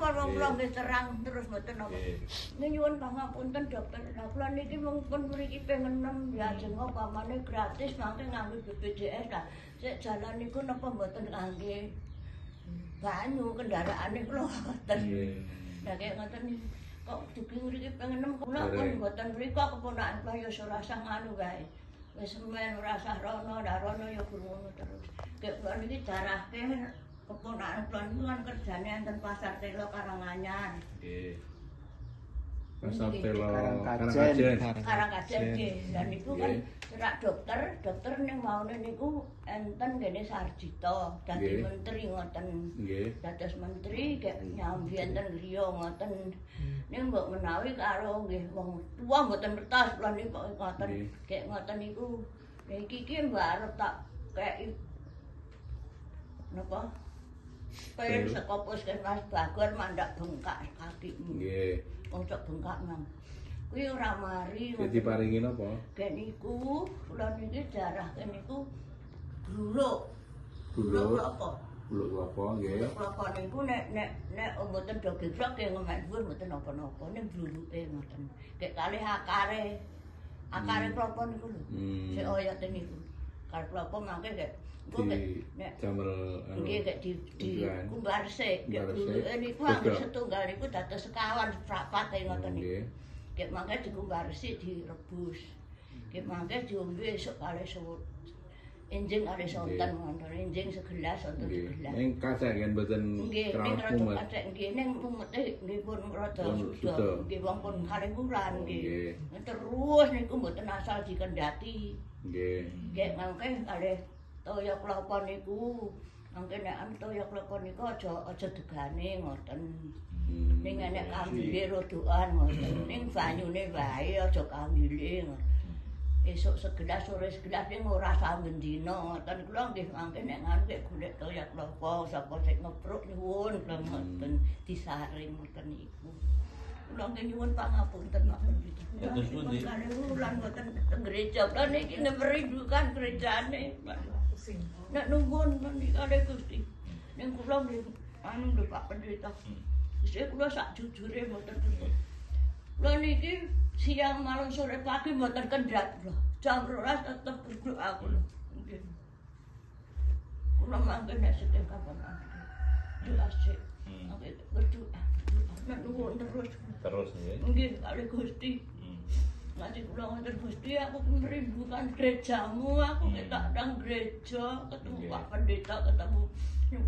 napa wong kula nggih terang terus mboten napa. Nyuwun pangapunten dokter. Lah kula niki mung pun mriki ping 6 lajeng upamane gratis mangke nganggo BPJS lah. Sik jalan niku napa mboten kangge banyu kendaraane kula ngoten. Lah kaya ngoten niku kok dugi mriki ping 6 kula pun mboten mriko keponakan kula ya ora usah nganu wae. Wis men ora usah rono, ora rono ya ngono terus. Kek kula niki darahke keponakan kula niku kan kerjane enten Pasar Telo Karanganyar. Nggih. Pasar Telo Karangkajen nggih. Lah niku kan cerak dokter ning maune niku enten kene Sarjito dadi menteri ngoten. Nggih. Dados menteri kek nyambi enten griya ngoten. Ning mbok menawi karo nggih wong tua mboten kertas kula niku ngoten. Kek ngoten niku. Niki iki mbak arep tak kei napa? Pengen saka puskesmas Bagor mandak bengkak kakimu. Nggih. Wong cok bengkak mang. Kuwi ora mari. Jadi paringi napa? Kek niku kula niki darah kek niku gluluk. Gluluk apa? Gluluk apa nggih? Klapa niku nek mboten do gegrok nggih ngemek dhuwur mboten napa-napa ning gluluke ngoten. Kek kalih akare klapa niku lho. Sik oyote niku. Karo klapa mangke kek nek jamel nggih kek di kumbar sik. Gluluke niku angger setunggal niku dados sekawan seprapat ngoten niku. Kek mangke dikumbar sik direbus. Kek mangke diombe esuk kalih suwut. Enjing kali sonten wonten enjing segelas sonten segelas. Ning kacek kan mboten kerang mumet. Kacek nggih ning mumete nggih pun rada suda. Nggih wong pun kalih wulan nggih. Terus niku mboten asal dikendhati. Nggih. Nggih mangke kalih toya klapa niku. Mangke nek toya klapa niku aja degane ngoten. Ning nek kambile rodokan ngoten. Ning banyune wae aja kambile ngoten. Esuk segelas sore segelas ning ora saben dina ngoten kula nggih mangke nek nganu kek golek toya klapa sapa sing ngepruk nyuwun kula ngoten disaring ngoten niku. Kula nggih nyuwun pangapunten mawon iki. Terus pundi? Kali wulan ngoten teng gereja kula niki merindukan gerejane. Nek nuwun niki kali Gusti. Ning kula nggih anu lho Pak Pendeta. Sik kula sak jujure mboten kula niki siang malam sore pagi mboten kendhat kula. Jam 12 tetep berdoa kula. Nggih. Kula mangke nek sedeng kapan doa sik. Mangke berdoa. Nek nuwun terus. Terus nggih. Nggih kali Gusti. Nanti kula ngoten Gusti aku merindukan gerejamu, aku ketok nang gereja, ketemu Pak Pendeta, ketemu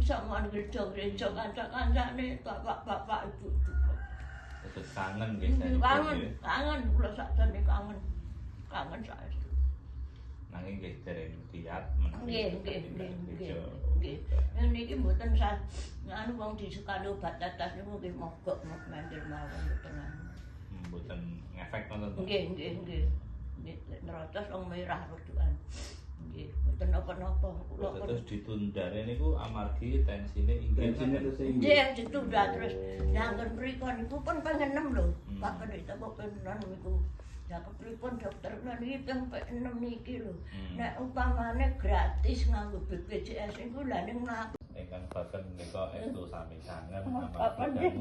samaan gereja kanca-kancane, bapak-bapak, ibu-ibu. Terus kangen nggih. Kangen kula sakjane kangen. Kangen saestu. Nanging nggih dereng tiyat Nggih. Niki mboten nganu wong disukani obat tetes niku nggih mogok mendel mawon mboten anu. Mboten ngefek nonton to. Nggih. Nggih nerocos wong merah rodokan. Nggih, mboten napa-napa. Terus ditundane niku amargi tensine inggih. Nggih, ditunda terus. Nyangger mriku niku pun pengen 6 lho. Pak Pendeta kok pengen niku. Ya kepripun dokter kula niki ping 6 niki lho. Nek upamane gratis nganggo BPJS niku lha ning ingkang boten menika estu sami sanget amargi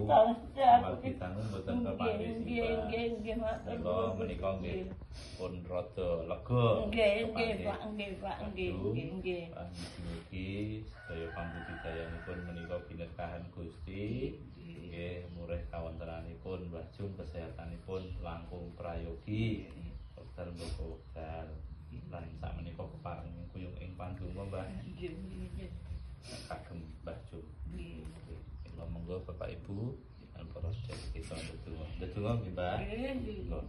dangu boten kepanggih. Nggih, matur. Menika nggih pun rada lega. Nggih, Pak. Nggih. Mugi sedaya pambudidayanipun menika binerkahan Gusti. Nggih, murih kawontenanipun Mbah Jum kesehatanipun langkung prayogi. Wekdal mboko wekdal. Lan sakmenika kepareng kuyung ing pandonga Mbah. Nggih. Kagem Mbah Jum. Nggih. Kula monggo Bapak Ibu lan para sedherek kita ndedonga. Ndedonga nggih Mbah. Nggih.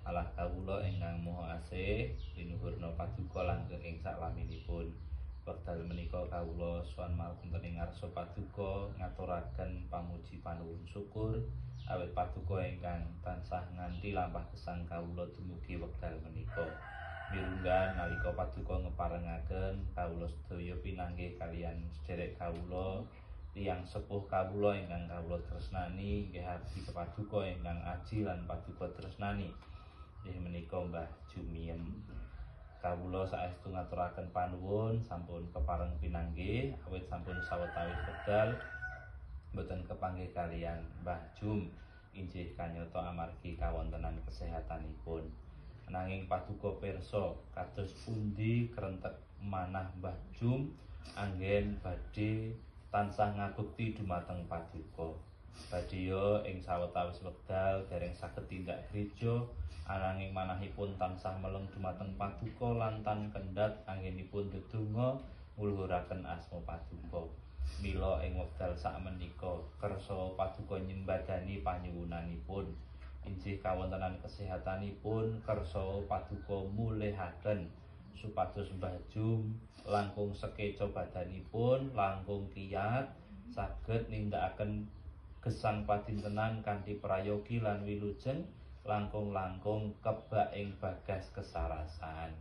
Allah kawula ingkang Maha Asih, linuhurna paduka langgeng ing saklaminipun. Wekdal menika kawula sowan marpunten ing ngarsa paduka ngaturaken pamuji panuwun syukur awit paduka ingkang tansah nganti lampah gesang kawula dumugi wekdal menika. Mirunggan nalika paduka ngeparengaken kawula sedaya pinanggih kaliyan sedherek kawula tiyang sepuh kawula ingkang kawula tresnani nggih abdi kepaduka ingkang aji lan paduka tresnani. Inggih menika Mbah Jumiem. Kawula saestu ngaturaken panuwun sampun kepareng pinanggih awit sampun sawetawis wekdal Mboten kepanggih kalian Mbah Jum inggih kanyata amargi kawontenan kesehatanipun. Nanging paduka pirsa kados pundi krentek manah Mbah Jum anggen badhe tansah ngabekti dumateng paduka. Badya ing sawetawis wekdal dereng saged tindak gereja ananging manahipun tansah meleng dumateng paduka lan tan kendhat anggenipun ndedonga ngluhuraken asma paduka. Mila ing wekdal sakmenika kersa paduka nyembadani panyuwunanipun. Inggih kawontenan kesehatanipun kersa paduka mulihaken supados Mbah Jum langkung sekeca badanipun langkung kiyat saged nindakaken gesang padintenan kanthi prayogi lan wilujeng langkung-langkung kebak ing bagas kesarasan.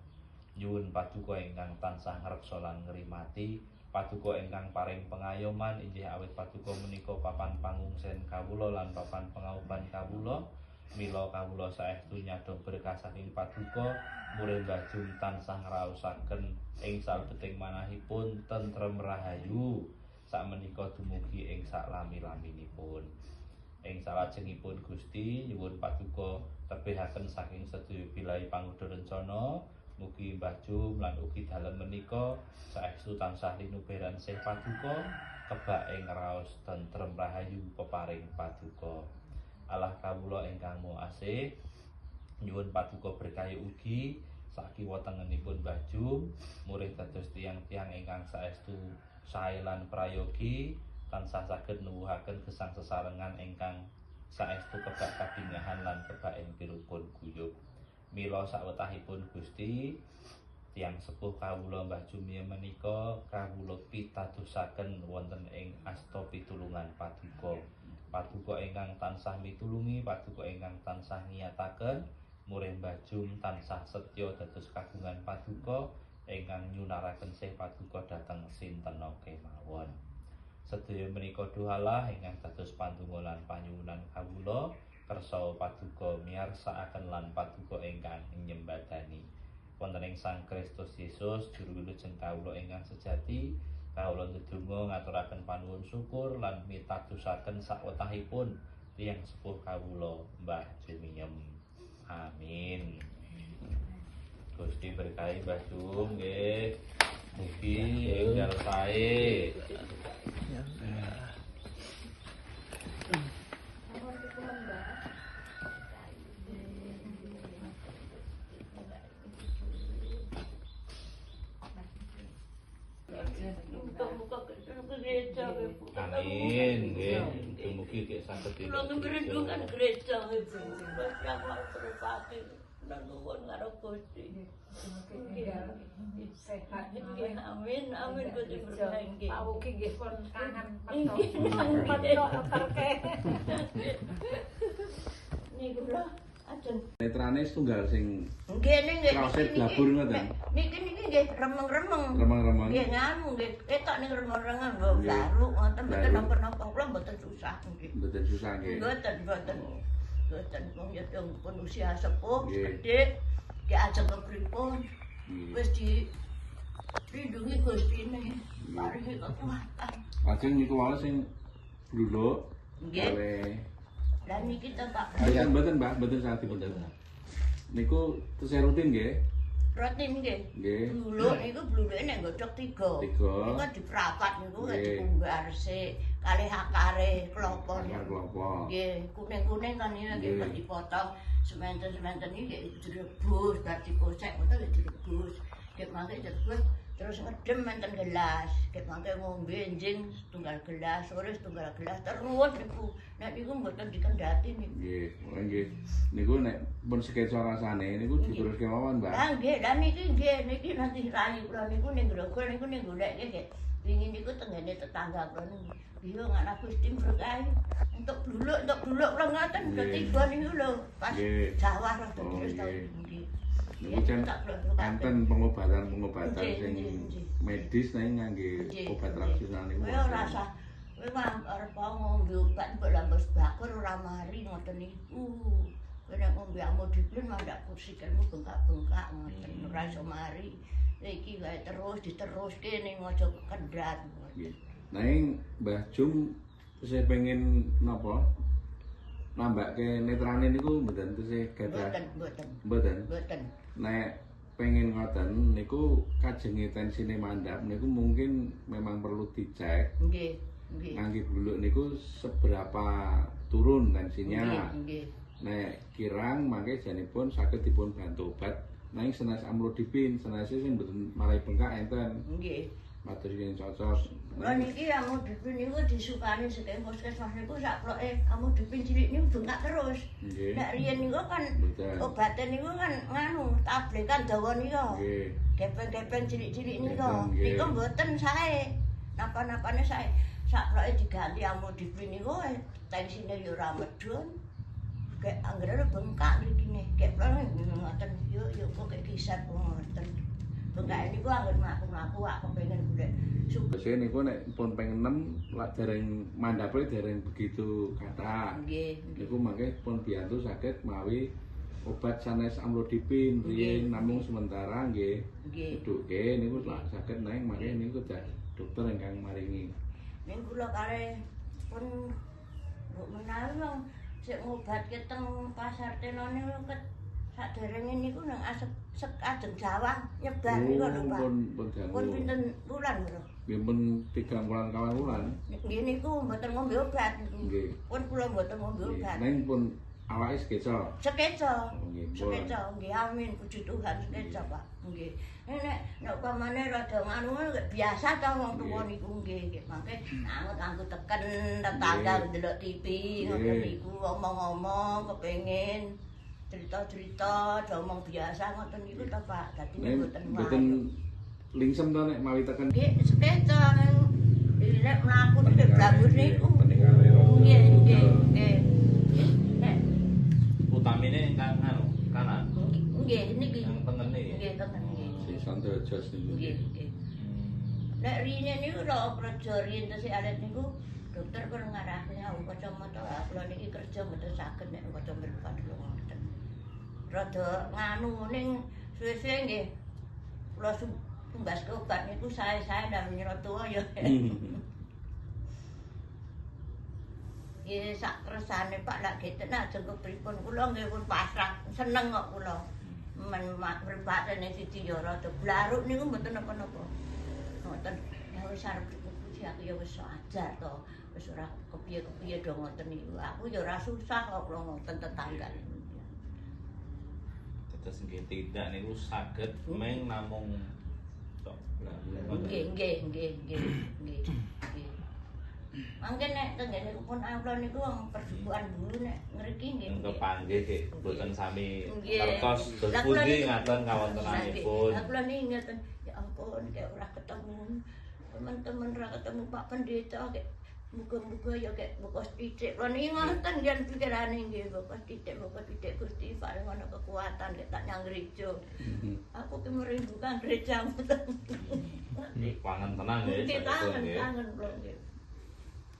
Nyuwun paduka ingkang tansah ngreksa lan ngrimati, paduka ingkang paring pengayoman inggih awit paduka menika papan pangungsen kawula lan papan pangauban kawula. Mila kawula saestu nyadong berkah saking paduka, murid Mbah Jum tansah ngraosaken ing salebeting manahipun tentrem rahayu. Sakmenika dumugi ing saklami-laminipun. Ing salajengipun Gusti nyuwun paduka tebihaken saking sedaya bilahi pangudha rencana mugi Mbah Jum lan ugi dalem menika saestu tansah linuberan sih paduka kebak ing raos tentrem rahayu peparing paduka. Allah kawula ingkang maha asih nyuwun paduka berkah ugi sakiwa tengenipun Mbah Jum murid dados tiyang-tiyang ingkang saestu sae lan prayogi tansah saged nuwuhaken gesang sesarengan ingkang saestu kebak kabingahan lan kebak ing pirupun guyub. Mila sawetahipun Gusti tiyang sepuh kawula Mbah Jum menika kawula pitadosaken wonten ing asta pitulungan paduka. Paduka ingkang tansah mitulungi, paduka ingkang tansah ngiyataken murid Mbah Jum tansah setya dados kagungan paduka ingkang nyunaraken sih paduka dhateng sintena kemawon. Sedaya menika dohalah ingkang dados pandonga lan panyuwunan kawula kersa paduka miyarsakaken lan paduka ingkang nyembadani. Wonten ing Sang Kristus Yesus juru wilujeng kawula ingkang sejati, kawula ndedonga ngaturaken panuwun syukur lan mitadosaken sawetahipun tiyang sepuh kawula Mbah Jumiem. Amin. Gusti berkahi Mbah Jum nggih. Mugi enggal sae. Amin nggih. Mugi nggih saged merindukan gereja itu. Yang terus pati dan nuwun karo Gusti. Sehat Amin, amin Gusti berkah nggih. Pak Ugi nggih pun kangen Niku lho, ajeng. Netrane setunggal sing Nggih nggih. Krauset blabur ngoten. Niki nggih remeng-remeng. remang-remang. Nggih nganu nggih. Ketok ning remeng-remeng lho, baru ngoten mboten napa-napa kula mboten susah nggih. Mboten susah nggih. Mboten. Mboten wong ya pun usia sepuh, Nggih. gede. Ki ajeng kepripun? Wis di lindungi Gustine. Paringi kekuatan. Ajeng niku wae sing bluluk. Nggih. Oleh Lah niki Pak. mboten Mbak, mboten salah dipundhut. Niku tesih rutin nggih. Rutin nggih. Nggih. Bluluk niku bluluke nek godhog 3. Tiga. Niku diprapat niku Nggih. dipunggar sik kalih akare klapa. Akar klapa. Nggih, kuning-kuning kan iki nggih Nggih. dipotong sementen-sementen iki direbus, bar dikocek ngoten direbus. Nek mangke direbus terus ngedem enten gelas. Nek mangke ngombe enjing setunggal gelas, sore setunggal gelas terus niku. Nek niku mboten dikendhati niku. Nggih, nggih. Niku nek pun sekeca rasane niku diteruske mawon, Mbak. Lah nggih, lah niki nanti rayi kula niku ning grogol niku ning goleke nggih. Wingi niku tengene tetangga kula niku. Iya anak Gusti berkahi. Untuk bluluk kula ngaten udah tiba niku lho. Pas Nggih. Jawa terus Oh, terus nggih. nggih. Niku jan enten pengobatan-pengobatan Nggih, sing nggih. medis nang ngangge Nggih, obat nggih. tradisional niku. Kowe ora usah kowe mah arep ngombe obat mbok lambes bakar ora mari ngoten niku. Kowe nek ngombe amodiplin mah ndak kursikelmu bengkak-bengkak ngoten ora iso mari. Iki wae terus diteruske ning aja kendhat. Nggih. Nanging Mbah Jum Saya pengen napa? Nambahke netrane niku mboten tesih gadah. Mboten. Nek pengen ngoten niku kajenge tensine mandhap niku mungkin memang perlu dicek. Nggih, nggih. Ngangge buluk niku seberapa turun tensinya. Nggih. Nek kirang mangke janipun saged dipun bantu obat nang senes amlodipin, senese sing mboten marai bengkak enten. Nggih. Matur sing cocok. Lah niki amlodipin niku disukani saking puskesmas niku sakloke amlodipin cilik niku bengkak terus. Nggih. Nek riyen niku kan Betul. obate niku kan nganu tabletan dawa nika. Nggih. Gepeng-gepeng cilik-cilik nika. Nggih. Nika mboten sae. Napa-napane sae. Sakloke diganti amlodipin niku tensine ya ora medhun. Kayak anggere bengkak mrikine. Kayak ngoten yo kok kayak kisah ngoten. Bengkak niku anggen mlaku-mlaku aku pengen golek Biasanya niku nek pun pengen 6 lak dereng mandhape dereng begitu kathah. nggih. Niku mangke pun biyantu saged mawi obat sanes amlodipin riyen namung sementara nggih. Nggih. Duduke niku lak saged nang mangke niku dah dokter ingkang maringi. Ning kula kare pun mbok menawi wong sik ngobatke teng pasar tenone ket saderenge niku nang asep ajeng Jawa nyebar niku lho Pak. Pun Pun pinten wulan lho. Nggih pun 3 bulan kawan wulan. Nggih niku mboten ngombe obat. Nggih. Pun kula mboten ngombe obat. Neng pun awake sekeca. Sekeca. Nggih, pun. Sekeca nggih amin puji Tuhan sekeca Pak. Nggih. Nek pamane rada nganu biasa ta wong tuwa niku nggih. Mangke anget-anget teken tetangga ndelok TV ngoten niku omong-omong kepengin cerita-cerita omong biasa ngoten niku ta Pak. Dadi Mboten lingsem to nek mawi teken. nggih sekeca nek mlaku nek blabur niku. Peningale. Nggih, nggih, nggih. Nek Utamine ingkang anu kanan. nggih niki. Yang tengene. Nggih tengen nggih. Si Sandra Jos niku. Nggih, nggih. Nek rine niku lho kerja riyen tesi alit niku dokter kur ngarahke aku kacamata kula niki kerja mboten saged nek kaca mripat kula ngoten. Rada nganu ning suwe-suwe nggih kula tumbas ke obat niku sae-sae namanya tua ya. Nggih sak kersane Pak lak geten ajeng kepripun kula nggih pun pasrah seneng kok kula. Men mripatene siji ya rada blaruk niku mboten napa-napa. Ngoten. Ya wis arep puji aku ya wis ajar to. Wis ora kepiye-kepiye do ngoten niku. Aku ya ora susah kok kula ngoten tetangga. Terus nggih tidak niku saged meng namung tok. Nggih, nggih, nggih, nggih, nggih. Mangke nek tenggene pun amplon niku wong perdukuan dulu nek ngriki nggih. Kepanggih nggih mboten sami Nggih. kertos dos Lah kula pundi niku- ngaten kawontenanipun. Lah kula niki ngeten, ya ampun kayak ora ketemu teman-teman ora ketemu Pak Pendeta kayak muga-muga ya kayak bokos titik. Kula niki ngoten jan pikirane nggih bokos titik Gusti paling ana kekuatan kayak tak nyang gereja. Aku ki merindukan gereja ngoten. Pangan tenang nggih. Nggih sakipun, nggih. kangen kula nggih.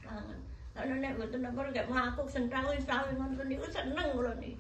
Kangen. Karena nek mboten napa kayak mlaku sentral wis sawi ngoten niku seneng kula niki.